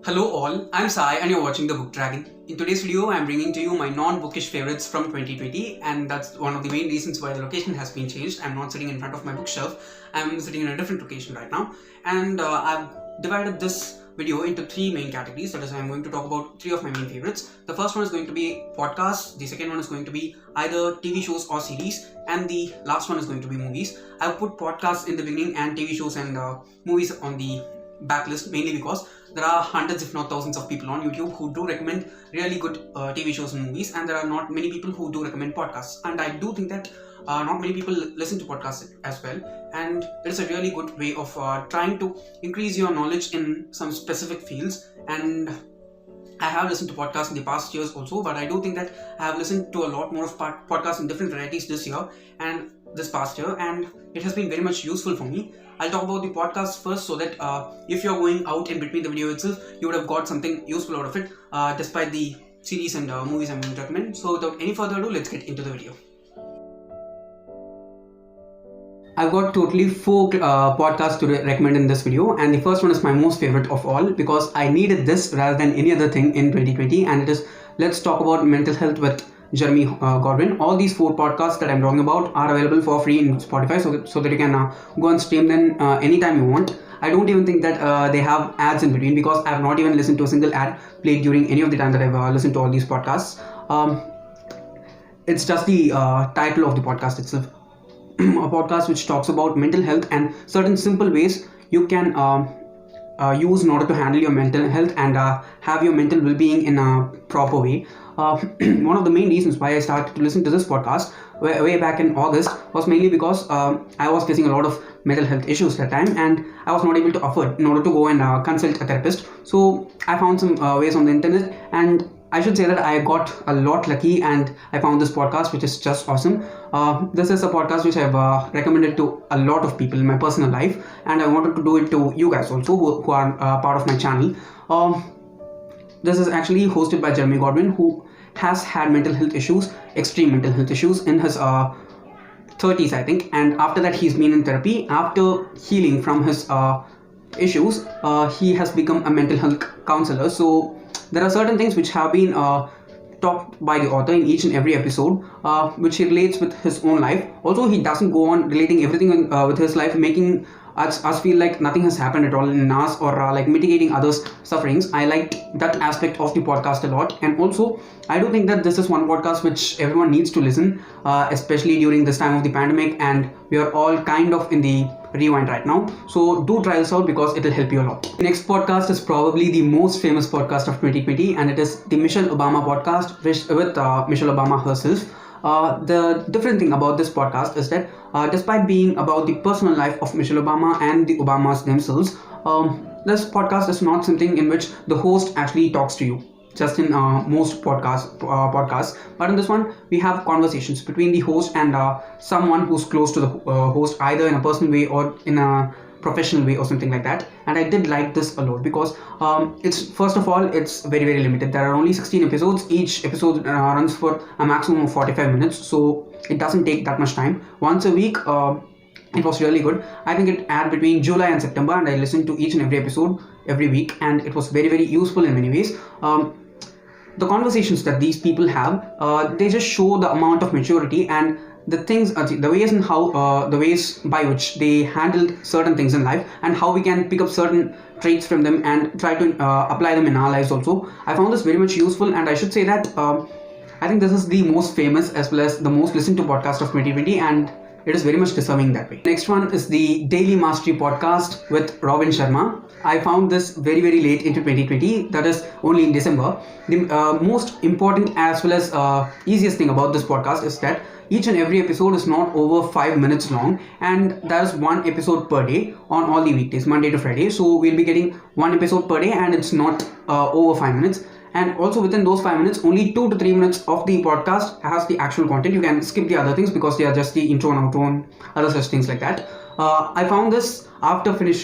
Hello all, I'm Sai and you're watching The Book Dragon. In today's video, I'm bringing to you my non-bookish favorites from 2020, and that's one of the main reasons why the location has been changed. I'm not sitting in front of my bookshelf, I'm sitting in a different location right now, and I've divided this video into three main categories. That is, I'm going to talk about three of my main favorites. The first one is going to be podcasts, the second one is going to be either TV shows or series, and the last one is going to be movies. I've put podcasts in the beginning and TV shows and movies on the backlist mainly because there are hundreds if not thousands of people on YouTube who do recommend really good TV shows and movies, and there are not many people who do recommend podcasts, and I do think that not many people listen to podcasts as well, and it is a really good way of trying to increase your knowledge in some specific fields. And I have listened to podcasts in the past years also, but I do think that I have listened to a lot more of podcasts in different varieties this year and this past year, and it has been very much useful for me. I'll talk about the podcast first so that if you're going out in between the video itself, you would have got something useful out of it despite the series and movies I'm going to recommend. So without any further ado, let's get into the video. I've got totally four podcasts to recommend in this video, and the first one is my most favorite of all because I needed this rather than any other thing in 2020, and it is Let's Talk About Mental Health with Jeremy Godwin. All these four podcasts that I'm talking about are available for free in Spotify, so that you can go and stream them anytime you want. I don't even think that they have ads in between because I have not even listened to a single ad played during any of the time that I've listened to all these podcasts. It's just the title of the podcast itself. A podcast which talks about mental health and certain simple ways you can use in order to handle your mental health and have your mental well-being in a proper way. One of the main reasons why I started to listen to this podcast way back in August was mainly because I was facing a lot of mental health issues at that time, and I was not able to afford in order to go and consult a therapist. So I found some ways on the internet, and I should say that I got a lot lucky and I found this podcast which is just awesome. This is a podcast which I've recommended to a lot of people in my personal life, and I wanted to do it to you guys also who are part of my channel. This is actually hosted by Jeremy Godwin, who has had mental health issues, extreme mental health issues in his 30s I think, and after that he's been in therapy. After healing from his issues, he has become a mental health counselor. So there are certain things which have been talked by the author in each and every episode, which he relates with his own life. Also, he doesn't go on relating everything with his life, making us feel like nothing has happened at all in us, or like mitigating others' sufferings. I liked that aspect of the podcast a lot, and also I do think that this is one podcast which everyone needs to listen, especially during this time of the pandemic, and we are all kind of in the rewind right now. So do try this out because it will help you a lot. The next podcast is probably the most famous podcast of 2020, and it is the Michelle Obama podcast with Michelle Obama herself. The different thing about this podcast is that despite being about the personal life of Michelle Obama and the Obamas themselves, this podcast is not something in which the host actually talks to you, just in most podcasts. But in this one, we have conversations between the host and someone who's close to the host, either in a personal way or in a professional way or something like that. And I did like this a lot because it's, first of all, it's very, very limited. There are only 16 episodes. Each episode runs for a maximum of 45 minutes, so it doesn't take that much time. Once a week, it was really good. I think it aired between July and September, and I listened to each and every episode every week, and it was very, very useful in many ways. The conversations that these people have, they just show the amount of maturity and the things, the ways and how, the ways by which they handled certain things in life, and how we can pick up certain traits from them and try to apply them in our lives also. I found this very much useful, and I should say that I think this is the most famous as well as the most listened to podcast of 2020, and it is very much deserving that way. Next one is the Daily Mastery podcast with Robin Sharma. I found this very, very late into 2020, that is only in December. The most important as well as easiest thing about this podcast is that each and every episode is not over 5 minutes long, and there is one episode per day on all the weekdays, Monday to Friday. So we'll be getting one episode per day, and it's not over 5 minutes. And also within those 5 minutes, only 2 to 3 minutes of the podcast has the actual content. You can skip the other things because they are just the intro and outro and other such things like that. I found this after I finished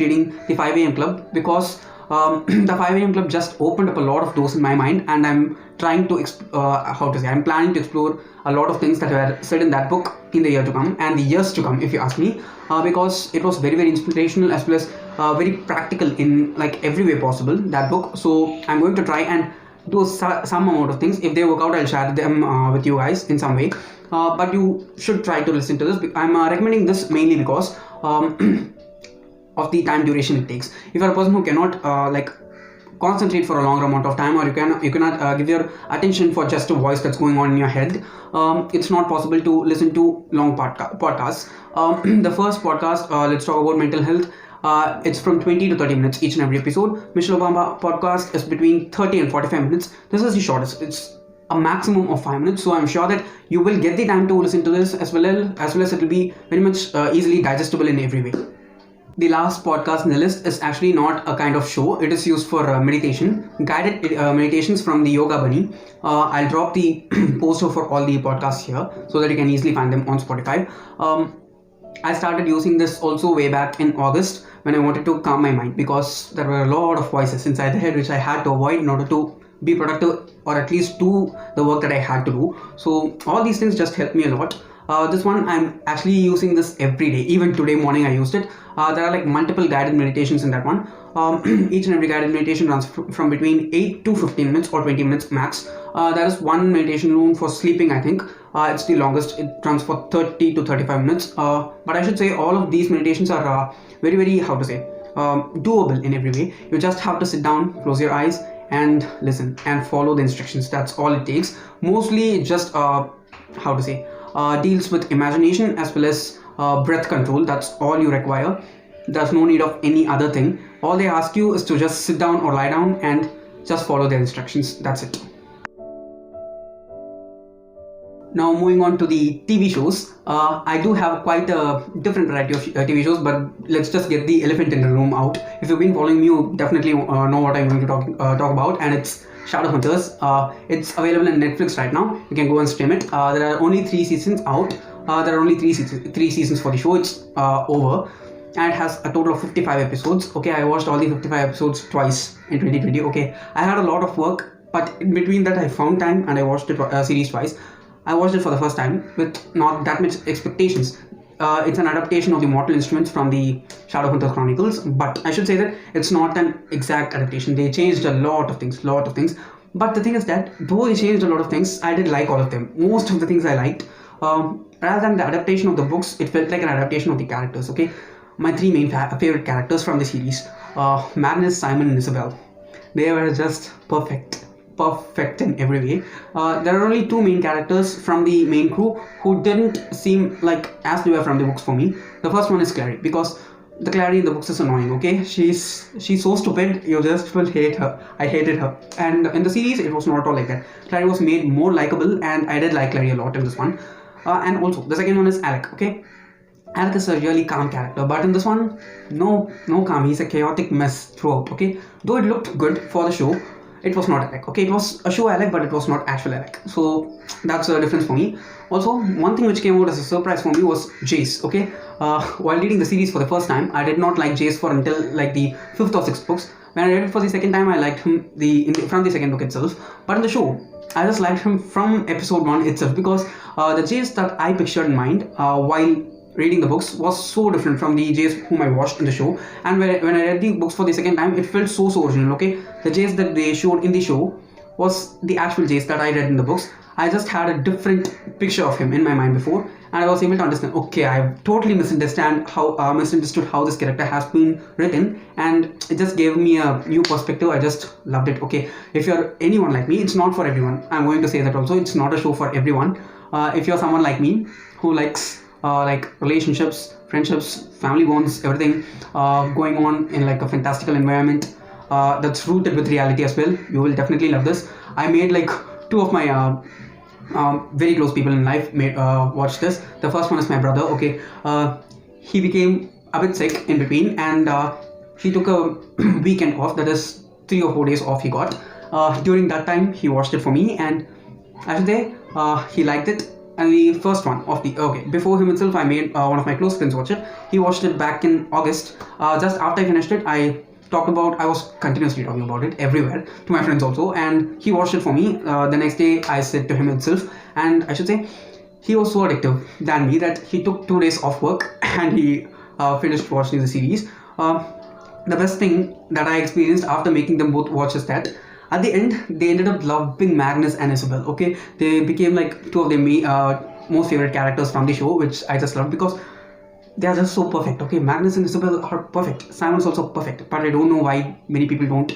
reading the 5 AM Club, because the 5 AM Club just opened up a lot of doors in my mind, and I'm trying to I'm planning to explore a lot of things that were said in that book in the year to come and the years to come, if you ask me, because it was very, very inspirational, as well as very practical in like every way possible, that book. So I'm going to try and do some amount of things. If they work out, I'll share them with you guys in some way. But you should try to listen to this. I'm recommending this mainly because of the time duration it takes. If you're a person who cannot like concentrate for a longer amount of time, or you cannot give your attention for just a voice that's going on in your head, it's not possible to listen to long podcasts. The first podcast, let's talk about mental health. It's from 20 to 30 minutes each and every episode. Michelle Obama podcast is between 30 and 45 minutes. This is the shortest. It's a maximum of 5 minutes, so I'm sure that you will get the time to listen to this, as well as it will be very much easily digestible in every way. The last podcast in the list is actually not a kind of show. It is used for meditation, guided meditations from the Yoga Bunny. I'll drop the poster for all the podcasts here so that you can easily find them on Spotify. I started using this also way back in August when I wanted to calm my mind, because there were a lot of voices inside the head which I had to avoid in order to be productive, or at least do the work that I had to do. So all these things just helped me a lot. This one, I'm actually using this every day. Even today morning I used it. There are like multiple guided meditations in that one. Each and every guided meditation runs from between 8 to 15 minutes or 20 minutes max. There is one meditation room for sleeping, I think. It's the longest. It runs for 30 to 35 minutes. But I should say all of these meditations are very, very, how to say, doable in every way. You just have to sit down, close your eyes, and listen and follow the instructions. That's all it takes. Mostly just, how to say, deals with imagination as well as breath control. That's all you require. There's no need of any other thing. All they ask you is to just sit down or lie down and just follow the instructions. That's it. Now moving on to the TV shows. I do have quite a different variety of TV shows, but let's just get the elephant in the room out. If you've been following me, you definitely know what I'm going to talk about, and it's Shadowhunters. It's available on Netflix right now. You can go and stream it. There are only 3 seasons out. There are only three seasons for the show. It's over, and it has a total of 55 episodes. Okay, I watched all the 55 episodes twice in 2020. Okay, I had a lot of work, but in between that I found time and I watched the series twice. I watched it for the first time with not that much expectations. It's an adaptation of the Mortal Instruments from the Shadowhunters Chronicles, but I should say that it's not an exact adaptation. They changed a lot of things. But the thing is that though they changed a lot of things, I did like all of them. Most of the things I liked. Rather than the adaptation of the books, it felt like an adaptation of the characters. Okay, my 3 main favorite characters from the series, Magnus, Simon, and Isabel. They were just perfect in every way. There are only 2 main characters from the main crew who didn't seem like as they were from the books for me. The first one is Clary, because the Clary in the books is annoying. Okay, she's so stupid, you just will hate her. I hated her, and in the series it was not at all like that. Clary was made more likable, and I did like Clary a lot in this one. And also the second one is Alec. Okay, Alec is a really calm character, but in this one, no calm. He's a chaotic mess throughout. Okay, though it looked good for the show, it was not Alec. Okay, it was a show Alec, but it was not actual Alec. So that's a difference for me. Also, one thing which came out as a surprise for me was Jace. Okay, while reading the series for the first time, I did not like Jace for until like the 5th or 6th books. When I read it for the second time, I liked him from the second book itself. But in the show, I just liked him from episode 1 itself, because the Jace that I pictured in mind while reading the books was so different from the Jace whom I watched in the show. And when I read the books for the second time, it felt so original. Okay, the Jace that they showed in the show was the actual Jace that I read in the books. I just had a different picture of him in my mind before, and I was able to understand, okay, I've totally misunderstood how this character has been written, and it just gave me a new perspective. I just loved it. Okay, if you're anyone like me, it's not for everyone. I'm going to say that also. It's not a show for everyone. If you're someone like me who likes like relationships, friendships, family bonds, everything going on in like a fantastical environment that's rooted with reality as well, you will definitely love this. I made like 2 of my very close people in life watch this. The first one is my brother. Okay, he became a bit sick in between, and he took a weekend off. That is 3 or 4 days off he got. During that time, he watched it for me, and after that, he liked it. And the first one of the before him itself, I made one of my close friends watch it. He watched it back in August. Just after I finished it, I was continuously talking about it everywhere to my friends also, and he watched it for me. The next day I said to him itself, and I should say he was so addictive than me that he took 2 days off work and he finished watching the series. the best thing that I experienced after making them both watch is that at the end they ended up loving Magnus and Isabel. Okay, they became like two of their most favorite characters from the show, which I just loved because they are just so perfect. Okay, Magnus and Isabel are perfect. Simon's also perfect, but I don't know why many people don't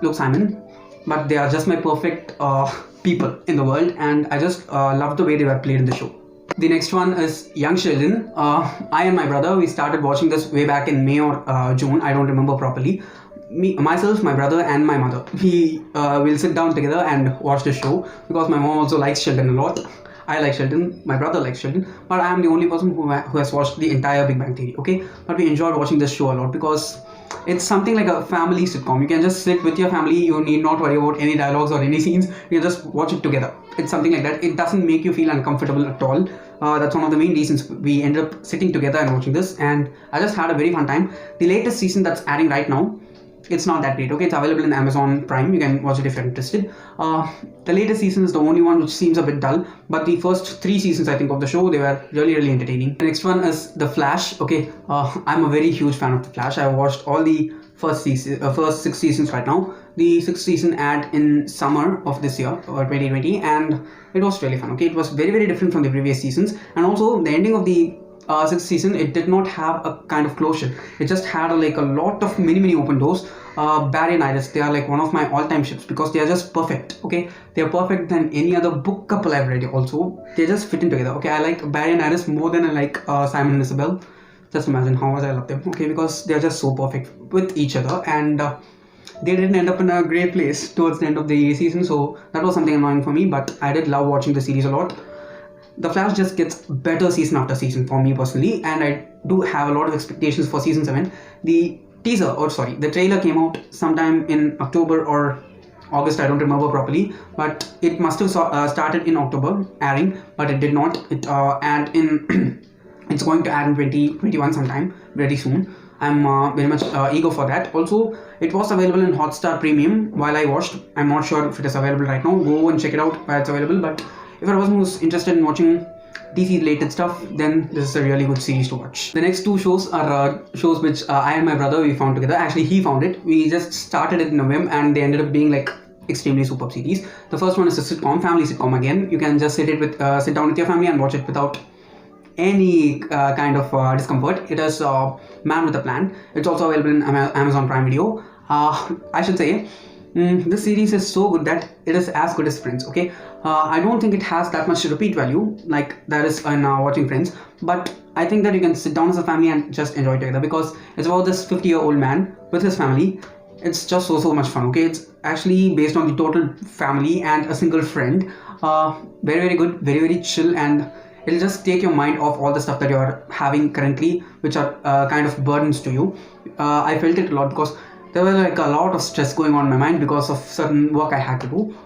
love Simon. But they are just my perfect people in the world, and I just love the way they were played in the show. The next one is Young Sheldon. I and my brother, we started watching this way back in May or June. I don't remember properly. Myself, my brother, and my mother. We will sit down together and watch the show because my mom also likes Sheldon a lot. I like Sheldon, my brother likes Sheldon, but I am the only person who has watched the entire Big Bang Theory. Okay, but we enjoyed watching this show a lot because it's something like a family sitcom. You can just sit with your family. You need not worry about any dialogues or any scenes. You just watch it together. It's something like that. It doesn't make you feel uncomfortable at all. That's one of the main reasons we ended up sitting together and watching this, and I just had a very fun time. The latest season that's airing right now, it's not that great. Okay, it's available in Amazon Prime. You can watch it if you're interested. The latest season is the only one which seems a bit dull, but the first 3 seasons I think of the show, they were really entertaining. The next one is The Flash. Okay, I'm a very huge fan of The Flash. I watched all the first 6 seasons right now. The 6th season aired in summer of this year, or 2020, and it was really fun. Okay, it was very different from the previous seasons, and also the ending of the 6th season, it did not have a kind of closure. It just had a lot of many open doors. Barry and Iris, they are like one of my all-time ships because they are just perfect. Okay, they are perfect than any other book couple I've read. Also, they just fit in together. Okay, I like Barry and Iris more than I like Simon and Isabel. Just imagine how much I love them. Okay, because they are just so perfect with each other, and they didn't end up in a great place towards the end of the season. So that was something annoying for me, but I did love watching the series a lot. The Flash just gets better season after season for me personally, and I do have a lot of expectations for season 7. The trailer came out sometime in October or August, I don't remember properly, but it must have started in October airing, but it did not. It's going to add in 2021 sometime very soon. I'm very much eager for that. Also, it was available in Hotstar Premium while I watched. I'm not sure if it is available right now. Go and check it out where it's available. But if I was most interested in watching DC related stuff, then this is a really good series to watch. The next 2 shows are shows which I and my brother, we found together. Actually, he found it. We just started it in a whim, and they ended up being like extremely superb series. The first one is a family sitcom again. You can just sit down with your family and watch it without any kind of discomfort. It is Man with a Plan. It's also available in Amazon Prime Video. I should say this series is so good that it is as good as Friends. Okay, I don't think it has that much repeat value like there is in watching Friends, but I think that you can sit down as a family and just enjoy it together because it's about this 50-year-old man with his family. It's just so much fun. Okay, it's actually based on the total family and a single friend. Very good, very chill, and it'll just take your mind off all the stuff that you're having currently, which are kind of burdens to you. I felt it a lot because there was like a lot of stress going on in my mind because of certain work I had to do.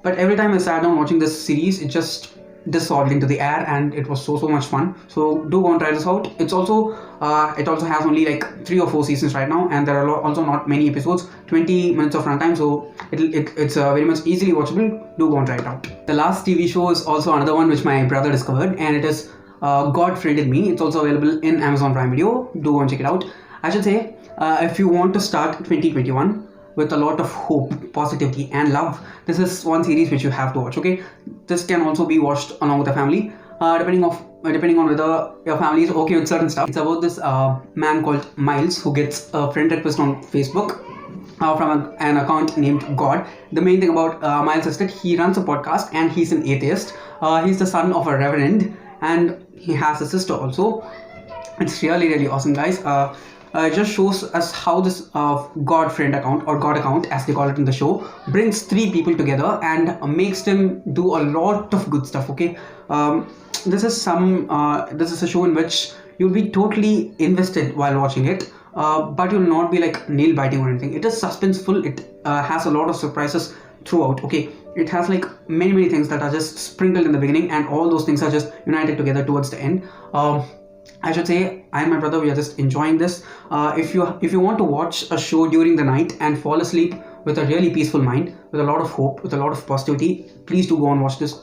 But every time I sat down watching this series, it just dissolved into the air, and it was so much fun. So do go and try this out. It also has only like 3 or 4 seasons right now, and there are also not many episodes, 20 minutes of runtime, so it's very much easily watchable. Do go and try it out. The last TV show is also another one which my brother discovered, and it is God Friended Me. It's also available in Amazon Prime Video. Do go and check it out. I should say, if you want to start 2021 with a lot of hope, positivity and love, this is one series which you have to watch. Okay, this can also be watched along with the family, depending on whether your family is okay with certain stuff. It's about this man called Miles who gets a friend request on Facebook from an account named God. The main thing about Miles is that he runs a podcast and he's an atheist. He's the son of a reverend, and he has a sister also. It's really awesome, guys. It just shows us how this God friend account, or God account as they call it in the show, brings 3 people together and makes them do a lot of good stuff. Okay, this is a show in which you'll be totally invested while watching it, but you'll not be like nail biting or anything. It is suspenseful. It has a lot of surprises throughout. Okay, it has like many things that are just sprinkled in the beginning, and all those things are just united together towards the end. I should say, I and my brother, we are just enjoying this. If you want to watch a show during the night and fall asleep with a really peaceful mind, with a lot of hope, with a lot of positivity, please do go and watch this,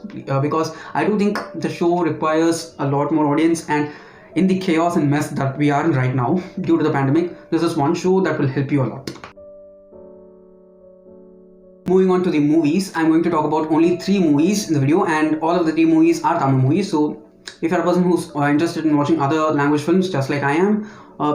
because I do think the show requires a lot more audience, and in the chaos and mess that we are in right now due to the pandemic, this is one show that will help you a lot. Moving on to the movies, I'm going to talk about only 3 movies in the video, and all of the 3 movies are Tamil movies. So if you're a person who's interested in watching other language films just like I am,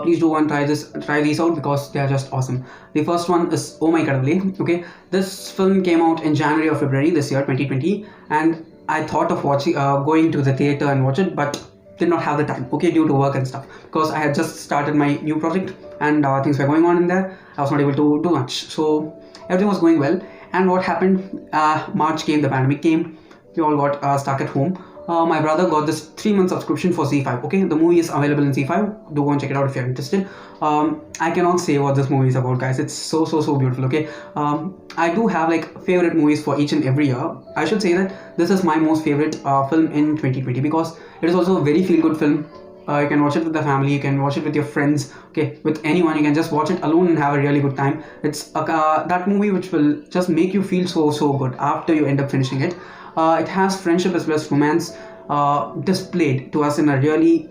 please do and try these out because they are just awesome. The first one is Oh My Kadavale. Okay, this film came out in January or February this year, 2020, and I thought of going to the theater and watch it, but did not have the time, okay, due to work and stuff, because I had just started my new project and things were going on in there. I was not able to do much, so everything was going well. And what happened, March came, the pandemic came, we all got stuck at home. My brother got this 3-month subscription for ZEE5. Okay, the movie is available in ZEE5. Do go and check it out if you're interested. I cannot say what this movie is about, guys. It's so beautiful. Okay, I do have like favorite movies for each and every year. I should say that this is my most favorite film in 2020 because it is also a very feel good film. You can watch it with the family, you can watch it with your friends, okay, with anyone. You can just watch it alone and have a really good time. It's that movie which will just make you feel so good after you end up finishing it. It has friendship as well as romance displayed to us in a really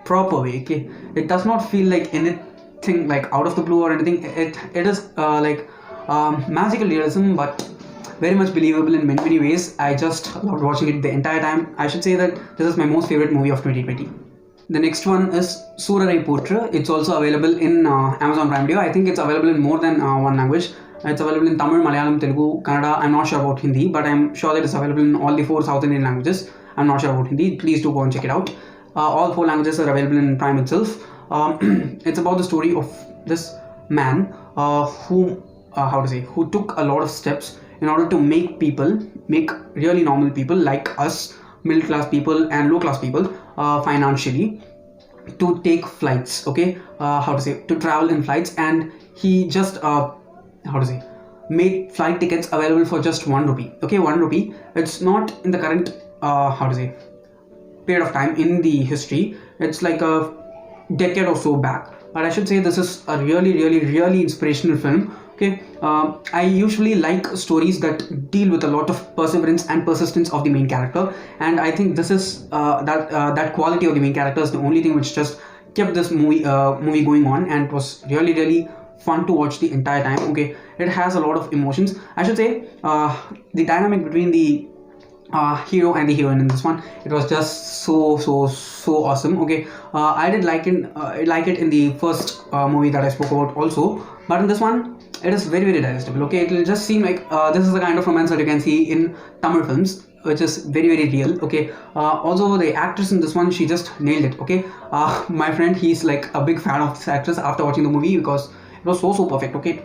proper way. Okay, it does not feel like anything like out of the blue or anything. It is like magical realism, but very much believable in many ways. I just loved watching it the entire time. I should say that this is my most favorite movie of 2020. The next one is Surarai Potra. It's also available in Amazon Prime Video. I think it's available in more than one language. It's available in Tamil, Malayalam, Telugu, Kannada. I'm not sure about Hindi, but I'm sure that it's available in all the 4 South Indian languages. I'm not sure about Hindi. Please do go and check it out. All 4 languages are available in Prime itself. It's about the story of this man who took a lot of steps in order to make really normal people like us, middle class people and low class people, financially, to take flights. Okay, to travel in flights, and he just made flight tickets available for just 1 rupee. Okay, 1 rupee. It's not in the current period of time in the history. It's like a decade or so back, but I should say this is a really inspirational film. Okay, I usually like stories that deal with a lot of perseverance and persistence of the main character, and I think this is that quality of the main character is the only thing which just kept this movie going on, and it was really fun to watch the entire time. Okay, it has a lot of emotions. I should say the dynamic between the hero and the heroine in this one, it was just so awesome. Okay, I did like it in the first movie that I spoke about also, but in this one it is very digestible. Okay, it will just seem like this is the kind of romance that you can see in Tamil films, which is very real. Okay, also the actress in this one, she just nailed it. Okay, my friend, he's like a big fan of this actress after watching the movie because it was so perfect. Okay,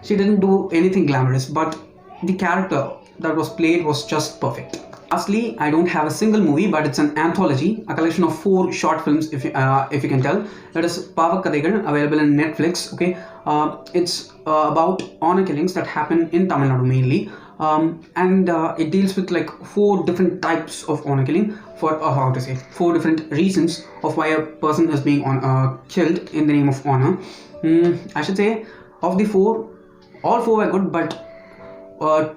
she didn't do anything glamorous, but the character that was played was just perfect. Lastly, I don't have a single movie, but it's an anthology, a collection of 4 short films, if you can tell. That is Pavak Kadaigal, available in Netflix. Okay, it's about honor killings that happen in Tamil Nadu mainly, and it deals with like 4 different types of honor killing for 4 different reasons of why a person is being killed in the name of honor. I should say of the 4, all 4 were good, but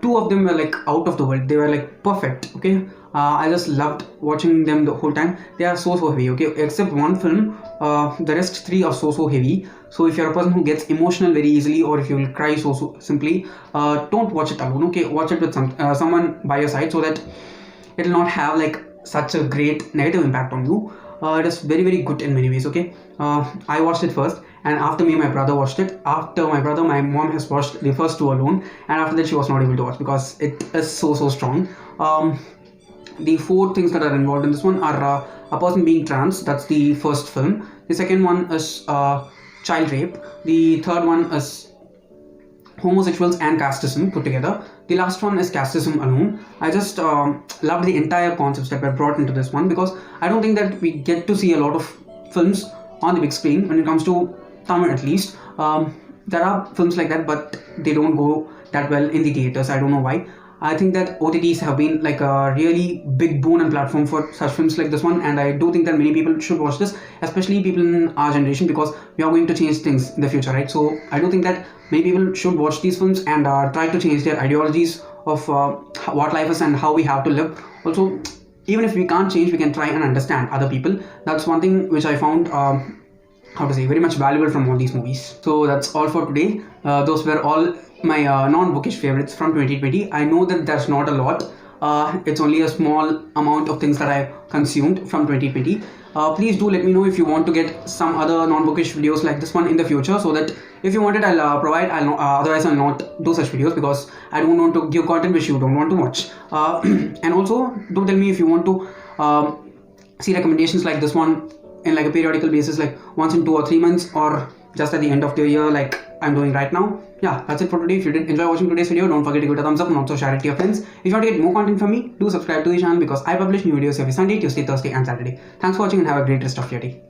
2 of them were like out of the world. They were like perfect. Okay, I just loved watching them the whole time. They are so heavy. Okay, except one film, the rest 3 are so heavy. So if you're a person who gets emotional very easily, or if you will cry so simply, don't watch it alone. Okay, watch it with someone by your side, so that it will not have like such a great negative impact on you. It is very good in many ways. Okay, I watched it first, and after me, my brother watched it. After my brother, my mom has watched the first 2 alone, and after that she was not able to watch because it is so strong. The 4 things that are involved in this one are a person being trans. That's the first film. The second one is child rape. The third one is homosexuals and casteism put together. The last one is casteism alone. I just loved the entire concepts that were brought into this one, because I don't think that we get to see a lot of films on the big screen when it comes to Tamil, at least. There are films like that, but they don't go that well in the theaters. I don't know why. I think that OTTs have been like a really big boon and platform for such films like this one, and I do think that many people should watch this, especially people in our generation, because we are going to change things in the future, right? So I do think that many people should watch these films and try to change their ideologies of what life is and how we have to live. Also, even if we can't change, we can try and understand other people. That's one thing which I found how to say, very much valuable from all these movies. So that's all for today. Those were all my non-bookish favorites from 2020. I know that there's not a lot. It's only a small amount of things that I consumed from 2020. Please do let me know if you want to get some other non-bookish videos like this one in the future, so that if you want it, I'll provide. I'll otherwise I'll not do such videos, because I don't want to give content which you don't want to watch. And also do tell me if you want to see recommendations like this one in like a periodical basis, like once in 2 or 3 months, or just at the end of the year like I'm doing right now. Yeah, that's it for today. If you did enjoy watching today's video, don't forget to give it a thumbs up and also share it to your friends. If you want to get more content from me, do subscribe to the channel, because I publish new videos every Sunday, Tuesday, Thursday and Saturday. Thanks for watching and have a great rest of your day.